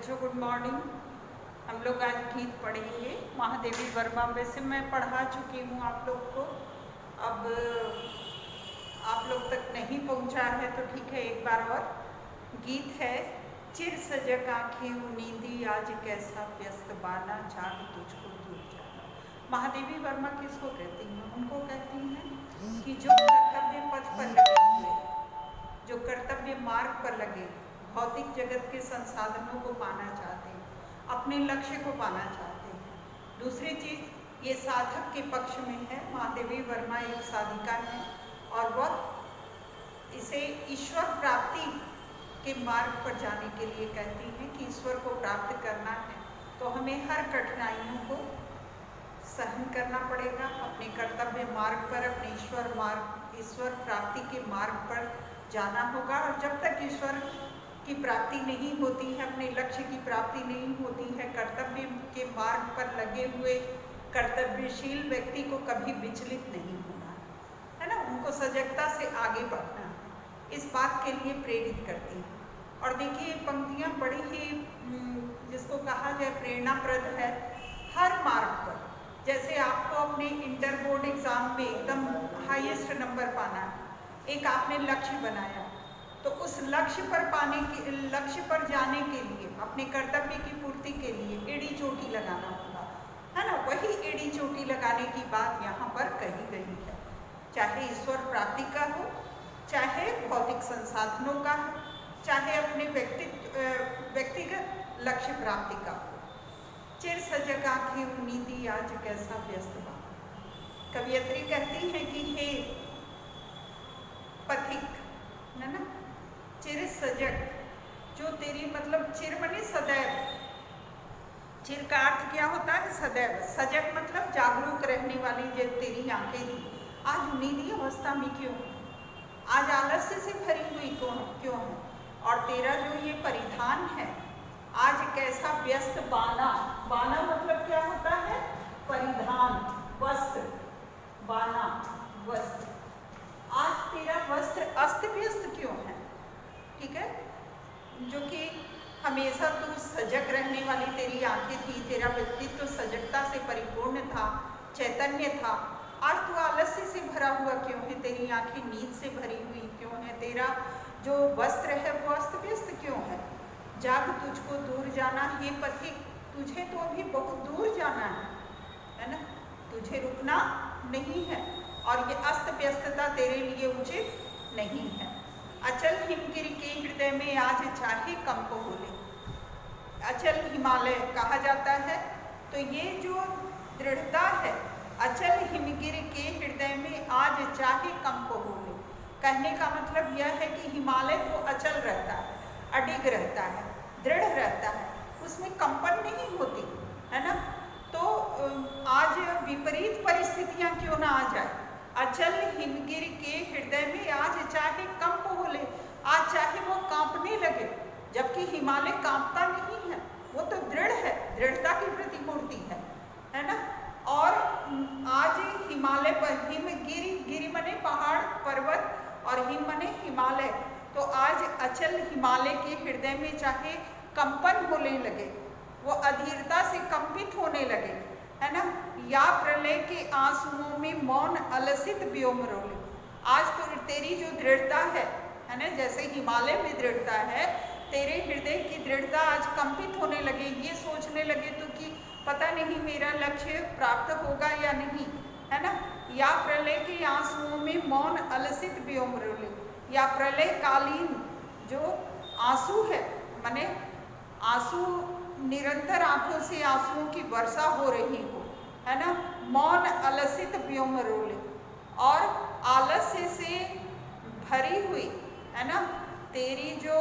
बच्चों good morning. हम लोग आज गीत पढ़ेंगे महादेवी वर्मा। वैसे मैं पढ़ा चुकी हूँ आप लोग को, अब आप लोग तक नहीं पहुँचा है तो ठीक है, एक बार और। गीत है चिर सजग आँखें नींदी आज कैसा व्यस्त बाना जाग तुझको दूर जाना। महादेवी वर्मा किसको कहती हैं? उनको कहती हैं कि जो कर्तव्य पथ पर लगे हुए, जो कर्तव्य मार्ग पर लगे, भौतिक जगत के संसाधनों को पाना चाहते हैं, अपने लक्ष्य को पाना चाहते हैं। दूसरी चीज़ ये साधक के पक्ष में है। महादेवी वर्मा एक साधिका है और वह इसे ईश्वर प्राप्ति के मार्ग पर जाने के लिए कहती हैं कि ईश्वर को प्राप्त करना है तो हमें हर कठिनाइयों को सहन करना पड़ेगा, अपने कर्तव्य मार्ग पर, अपने ईश्वर प्राप्ति के मार्ग पर जाना होगा। और जब तक ईश्वर की प्राप्ति नहीं होती है, अपने लक्ष्य की प्राप्ति नहीं होती है, कर्तव्य के मार्ग पर लगे हुए कर्तव्यशील व्यक्ति को कभी विचलित नहीं होना है ना, उनको सजगता से आगे बढ़ना है। इस बात के लिए प्रेरित करती हैं। और देखिए पंक्तियाँ बड़ी ही जिसको कहा जाए प्रेरणाप्रद है। हर मार्ग पर, जैसे आपको अपने इंटर बोर्ड एग्जाम में एकदम हाईएस्ट नंबर पाना है, एक आपने लक्ष्य बनाया, तो उस लक्ष्य पर जाने के लिए, अपने कर्तव्य की पूर्ति के लिए एड़ी चोटी लगाना होगा, है ना। वही एड़ी चोटी लगाने की बात यहाँ पर कही गई है। चाहे ईश्वर प्राप्ति का हो, चाहे भौतिक संसाधनों का हो, चाहे अपने व्यक्तिगत लक्ष्य प्राप्ति का हो। चिर सजग आँखें नींदी आज कैसा व्यस्त बाना। कवियत्री कहती है कि हे पथिक, है ना, चिर सजग, जो तेरी मतलब चिर मने सदैव। चिर का अर्थ क्या होता है? सदैव। सजग मतलब जागरूक रहने वाली जो तेरी आंखें थी, आज नींदी अवस्था में क्यों? आज आलस्य से भरी हुई क्यों है? और तेरा जो ये परिधान है, आज कैसा व्यस्त बाना। बाना मतलब क्या होता है? परिधान, वस्त्र, बाना, वस्त्र। आज तेरा वस्त्र अस्त व्यस्त क्यों है? ठीक है, जो कि हमेशा तू सजग रहने वाली तेरी आंखें थी, तेरा व्यक्तित्व तो सजगता से परिपूर्ण था, चैतन्य था। आज तू आलस्य से भरा हुआ क्यों है? तेरी आंखें नींद से भरी हुई क्यों है? तेरा जो वस्त्र है वो अस्त व्यस्त क्यों है? जाग तुझको दूर जाना। हे पथिक, तुझे तो अभी बहुत दूर जाना है ना, तुझे रुकना नहीं है। और ये अस्त व्यस्तता तेरे लिए उचित नहीं है। अचल हिमगिरि के हृदय में आज चाहे कंप होले। अचल हिमालय कहा जाता है, तो ये जो दृढ़ता है, अचल हिमगिरि के हृदय में आज चाहे कंप होले, कहने का मतलब यह है कि हिमालय तो अचल रहता है, अडिग रहता है, दृढ़ रहता है, उसमें कंपन नहीं होती, है ना। तो आज विपरीत परिस्थितियां क्यों ना आ जाए, अचल हिमगिरि के हृदय में आज चाहे कंप होले, आज चाहे वो कांपने लगे, जबकि हिमालय कांपता नहीं है, वो तो दृढ़ है, दृढ़ता की प्रतिमूर्ति है ना। और आज हिमालय पर, हिमगिरि, गिरि मने पहाड़ पर्वत और हिम मने हिमालय, तो आज अचल हिमालय के हृदय में चाहे कंपन होने लगे, वो अधीरता से कंपित होने लगे, है ना। या प्रलय के आंसुओं में मौन अलसित व्योम रोले। आज तो तेरी जो दृढ़ता है ना, जैसे हिमालय में दृढ़ता है, तेरे हृदय की दृढ़ता आज कंपित होने लगे, ये सोचने लगे तो कि पता नहीं मेरा लक्ष्य प्राप्त होगा या नहीं, है ना। या प्रलय के आंसुओं में मौन अलसित व्योम रोले, या प्रलय कालीन जो आंसू है, माने आंसू निरंतर आंखों से आंसुओं की वर्षा हो रही हो, है ना, मौन अलसित व्योम रोले। और आलस्य से भरी हुई, है ना, तेरी जो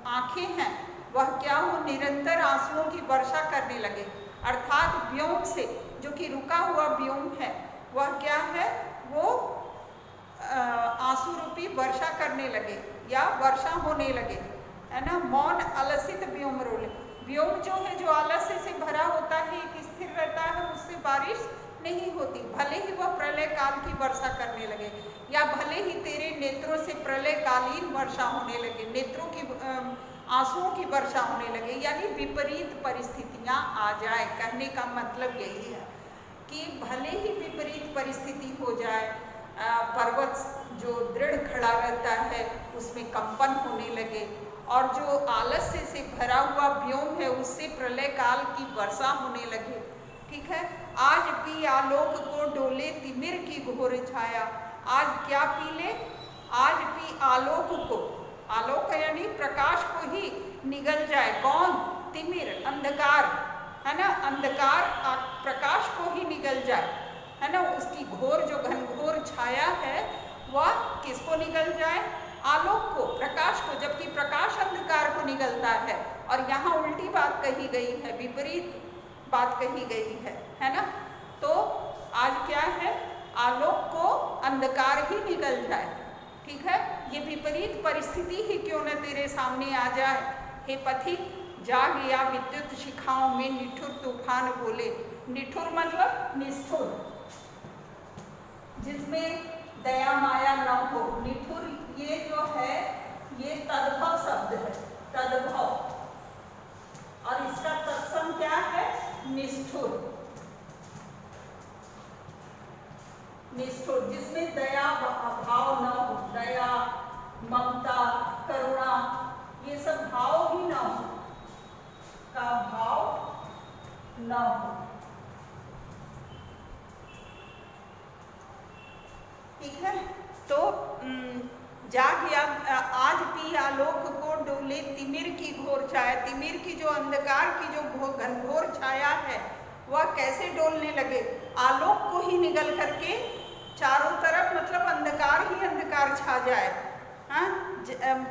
आंखें हैं वह क्या हो, निरंतर आंसुओं की वर्षा करने लगे। अर्थात व्योम से, जो कि रुका हुआ व्योम है, वह क्या है, वो आंसू रूपी वर्षा करने लगे या वर्षा होने लगे, है ना। मौन अलसित व्योम रोले। व्योम जो है, जो आलस्य से भरा होता है, एक स्थिर रहता है, उससे बारिश नहीं होती, भले ही वह प्रलय काल की वर्षा करने लगे, या भले ही तेरे नेत्रों से प्रलय कालीन वर्षा होने लगे, नेत्रों की आंसुओं की वर्षा होने लगे, यानी विपरीत परिस्थितियां आ जाए। कहने का मतलब यही है कि भले ही विपरीत परिस्थिति हो जाए, पर्वत जो दृढ़ खड़ा रहता है उसमें कंपन होने लगे, और जो आलस्य से भरा हुआ व्योम है उससे प्रलय काल की वर्षा होने लगे। ठीक है, आज पी आलोक को डोले तिमिर की घोर छाया। आज क्या पी ले? आज पी आलोक को, आलोक यानी प्रकाश को ही निगल जाए। कौन? तिमिर, अंधकार, है ना, अंधकार प्रकाश को ही निगल जाए, है ना। उसकी घोर जो घनघोर छाया है वह किसको निगल जाए? आलोक को, प्रकाश को, जबकि प्रकाश अंधकार को निगलता है। और यहाँ उल्टी बात कही गई है, विपरीत बात कही गई है ना। तो आज क्या है? आलोक को अंधकार ही निगल जाए। ठीक है, ये विपरीत परिस्थिति ही क्यों न तेरे सामने आ जाए। हे पथिक, जाग या विद्युत शिखाओं में निठुर तूफान बोले। निठुर मतलब निष्ठुर, जिसमें दया माया न हो। निठुर ये जो है ये तद्भव शब्द है, तद्भव, और इसका तत्सम क्या है? निष्ठुर। निष्ठुर जिसमें दया भाव न हो, दया, ममता, करुणा, ये सब भाव ही न हो, का भाव न हो। ठीक है, तो जाग या आज पी आलोक को डोले तिमिर की घोर छाया। तिमिर की जो अंधकार की जो घनघोर छाया है वह कैसे डोलने लगे? आलोक को ही निगल करके चारों तरफ, मतलब अंधकार ही अंधकार छा जाए। हाँ,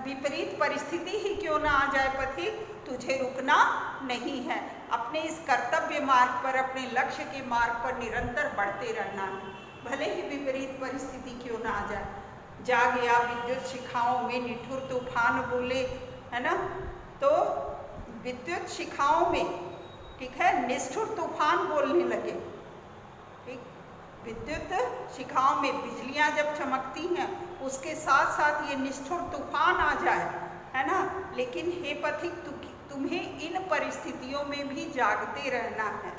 विपरीत परिस्थिति ही क्यों ना आ जाए पथिक, तुझे रुकना नहीं है। अपने इस कर्तव्य मार्ग पर, अपने लक्ष्य के मार्ग पर निरंतर बढ़ते रहना है, भले ही विपरीत परिस्थिति क्यों ना आ जाए। जाग या विद्युत शिखाओं में निठुर तूफान बोले, है ना। तो विद्युत शिखाओं में, ठीक है, निष्ठुर तूफान बोलने लगे। ठीक, विद्युत शिखाओं में बिजलियां जब चमकती हैं उसके साथ साथ ये निष्ठुर तूफान आ जाए, है ना। लेकिन हे पथिक, तुम्हें इन परिस्थितियों में भी जागते रहना है।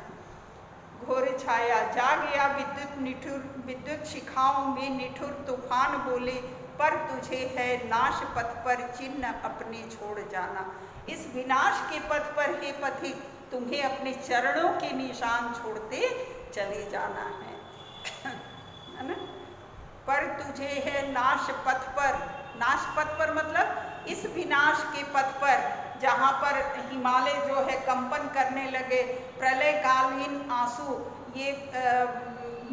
घोर छाया, जाग या विद्युत शिखाओं में निठुर तूफान बोले, पर तुझे है नाश पथ पर चिन्ह अपने छोड़ जाना। इस विनाश के पथ पर हे पथिक, तुम्हें अपने चरणों के निशान छोड़ते चले जाना है ना। पर तुझे है नाश पथ पर, नाश पथ पर मतलब इस विनाश के पथ पर जहाँ पर हिमालय जो है कंपन करने लगे, प्रलयकालीन आंसू ये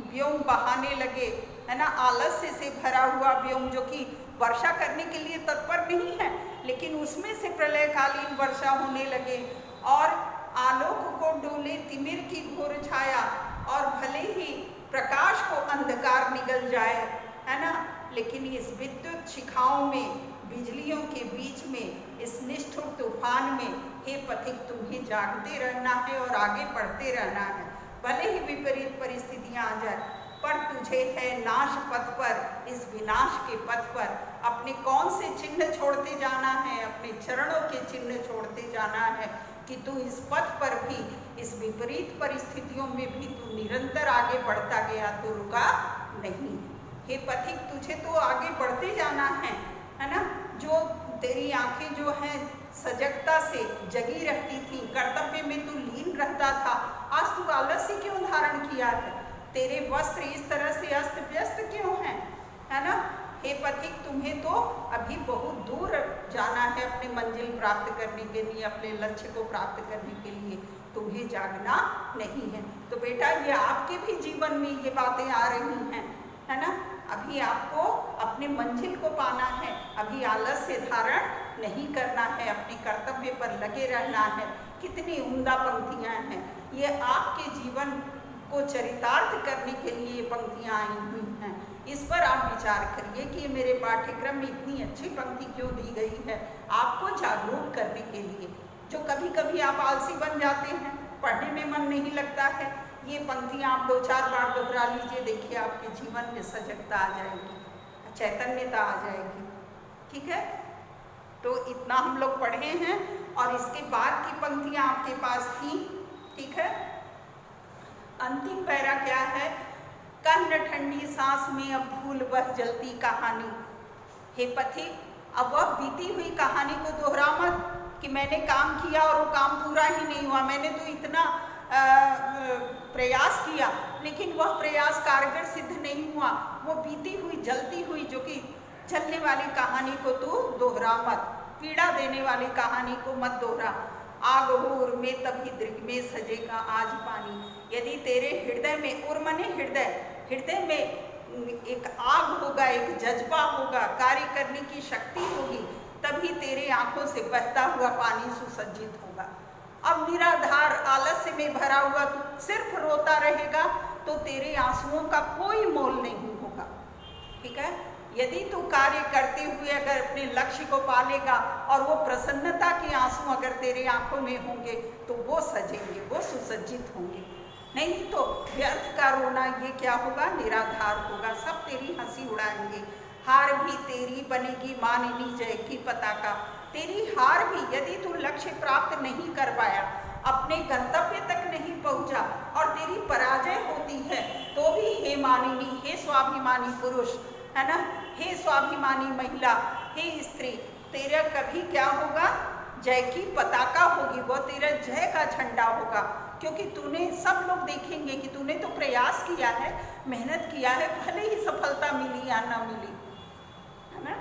व्योम बहाने लगे, है ना। आलस्य से भरा हुआ व्योम जो कि वर्षा करने के लिए तत्पर नहीं है, लेकिन उसमें से प्रलयकालीन वर्षा होने लगे। और आलोक को डोले तिमिर की घोर छाया, और भले ही प्रकाश को अंधकार निगल जाए, है ना, लेकिन इस विद्युत शिखाओं में, बिजलियों के बीच में, इस निष्ठुर तूफान में हे पथिक तुम्हें जागते रहना है और आगे बढ़ते रहना है, भले ही विपरीत परिस्थितियां आ जाए। पर तुझे है नाश पथ पर, इस विनाश के पथ पर अपने कौन से चिन्ह छोड़ते जाना है? अपने चरणों के चिन्ह छोड़ते जाना है कि तू इस पथ पर भी, इस विपरीत परिस्थितियों में भी तू निरंतर आगे बढ़ता गया, तो रुका नहीं। हे पथिक, तुझे तो आगे बढ़ते जाना है ना। जो तेरी आंखें जो हैं सजगता से जगी रहती थी, कर्तव्य में तू लीन रहता था, आज तू आलस्य क्यों धारण किया है? तेरे वस्त्र इस तरह से अस्त व्यस्त क्यों हैं, है ना। हे पथिक, तुम्हें तो अभी बहुत दूर जाना है अपनी मंजिल प्राप्त करने के लिए, अपने लक्ष्य को प्राप्त करने के लिए, तुम्हें जागना नहीं है। तो बेटा, ये आपके भी जीवन में ये बातें आ रही हैं, है ना। अभी आपको अपने मंजिल को पाना है, अभी आलस्य धारण नहीं करना है, अपने कर्तव्य पर लगे रहना है। कितनी उम्दा पंक्तियां हैं, ये आपके जीवन को चरितार्थ करने के लिए पंक्तियां आई हुई हैं। इस पर आप विचार करिए कि ये मेरे पाठ्यक्रम में इतनी अच्छी पंक्ति क्यों दी गई है, आपको जागरूक करने के लिए। जो कभी कभी आप आलसी बन जाते हैं, पढ़ने में मन नहीं लगता है, ये पंक्तियां आप 2-4 बार दोहरा लीजिए, देखिए आपके जीवन में सजगता आ जाएगी, चैतन्यता आ जाएगी। ठीक है, तो इतना हम लोग पढ़े हैं और इसके बाद की पंक्तियां आपके पास थी, ठीक है। अंतिम पैरा क्या है, कन्न ठंडी सांस में अब भूल वह जलती कहानी। हे पथिक, अब वह बीती हुई कहानी को दोहरा मत कि मैंने काम किया और वो काम पूरा ही नहीं हुआ, मैंने तो इतना प्रयास किया लेकिन वह प्रयास कारगर सिद्ध नहीं हुआ। वो बीती हुई जलती हुई जो कि जलने वाली कहानी को तू दोहरा मत, पीड़ा देने वाली कहानी को मत दोहरा। आग उर में तभी दृग में सजेगा आज पानी। यदि तेरे हृदय में, उर मने हृदय में एक आग होगा, एक जज्बा होगा, कार्य करने की शक्ति होगी, तभी तेरे आंखों से बहता हुआ पानी सुसज्जित होगा। अब निराधार आलस्य में भरा हुआ तू सिर्फ रोता रहेगा तो तेरे आंसुओं का कोई मोल नहीं होगा, ठीक है। यदि तू कार्य करते हुए अगर अपने लक्ष्य को पालेगा और वो प्रसन्नता के आंसू अगर तेरे आंखों में होंगे तो वो सजेंगे, वो सुसज्जित होंगे। नहीं तो व्यर्थ का रोना ये क्या होगा, निराधार होगा, सब तेरी हंसी उड़ाएंगे। हार भी तेरी बनेगी मानिनी जय की पताका। तेरी हार भी, यदि तू लक्ष्य प्राप्त नहीं कर पाया, अपने गंतव्य तक नहीं पहुंचा और तेरी पराजय होती है तो भी हे मानिनी, हे स्वाभिमानी पुरुष, है ना, हे स्वाभिमानी महिला, हे स्त्री, तेरा कभी क्या होगा, जय की पताका होगी, वो तेरा जय का झंडा होगा। क्योंकि तूने, सब लोग देखेंगे कि तूने तो प्रयास किया है, मेहनत किया है, भले ही सफलता मिली या ना मिली, है ना।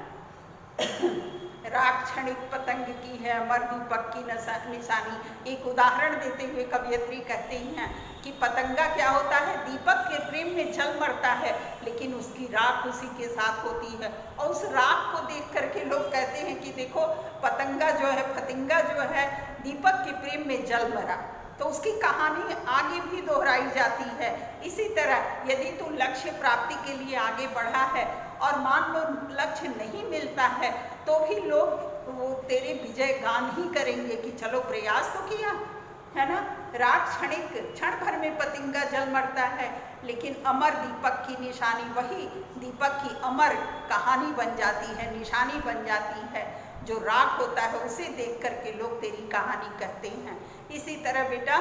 राख क्षणिक पतंग की है अमर दीपक की निशानी। एक उदाहरण देते हुए कवयित्री कहते हैं कि पतंगा क्या होता है, दीपक के प्रेम में जल मरता है लेकिन उसकी राख उसी के साथ होती है। और उस राख को देख करके लोग कहते हैं कि देखो पतंगा जो है, फतिंगा जो है, दीपक के प्रेम में जल मरा। तो उसकी कहानी आगे भी दोहराई जाती है। इसी तरह यदि तू लक्ष्य प्राप्ति के लिए आगे बढ़ा है और मान लो लक्ष्य नहीं मिलता है तो भी लोग वो तेरे विजय गान ही करेंगे कि चलो प्रयास तो किया, है ना। राख क्षणिक, क्षण भर में पतंगा जल मरता है लेकिन अमर दीपक की निशानी, वही दीपक की अमर कहानी बन जाती है, निशानी बन जाती है। जो राख होता है उसे देख करके लोग तेरी कहानी कहते हैं। इसी तरह बेटा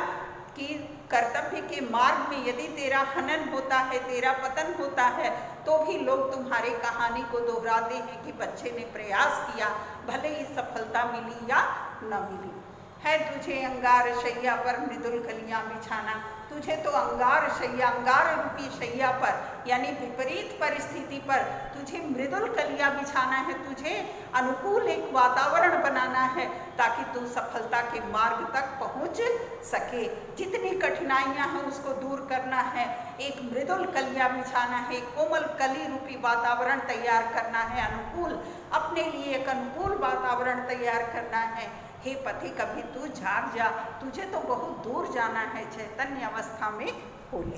कि कर्तव्य के मार्ग में यदि तेरा हनन होता है, तेरा पतन होता है, तो भी लोग तुम्हारे कहानी को दोहराते हैं कि बच्चे ने प्रयास किया, भले ही सफलता मिली या न मिली। है तुझे अंगार शैया पर मृदुल कलियां बिछाना। तुझे तो अंगार शैया, अंगार रूपी शैया पर यानी विपरीत परिस्थिति पर तुझे मृदुल कलियां बिछाना है, तुझे अनुकूल एक वातावरण बनाना है ताकि तू सफलता के मार्ग तक पहुंच सके। जितनी कठिनाइयां हैं उसको दूर करना है, एक मृदुल कलियां बिछाना है, कोमल कली रूपी वातावरण तैयार करना है, अनुकूल, अपने लिए एक अनुकूल वातावरण तैयार करना है। हे पथिक, अभी तू जाग जा, तुझे तो बहुत दूर जाना है, चैतन्य अवस्था में हो ले।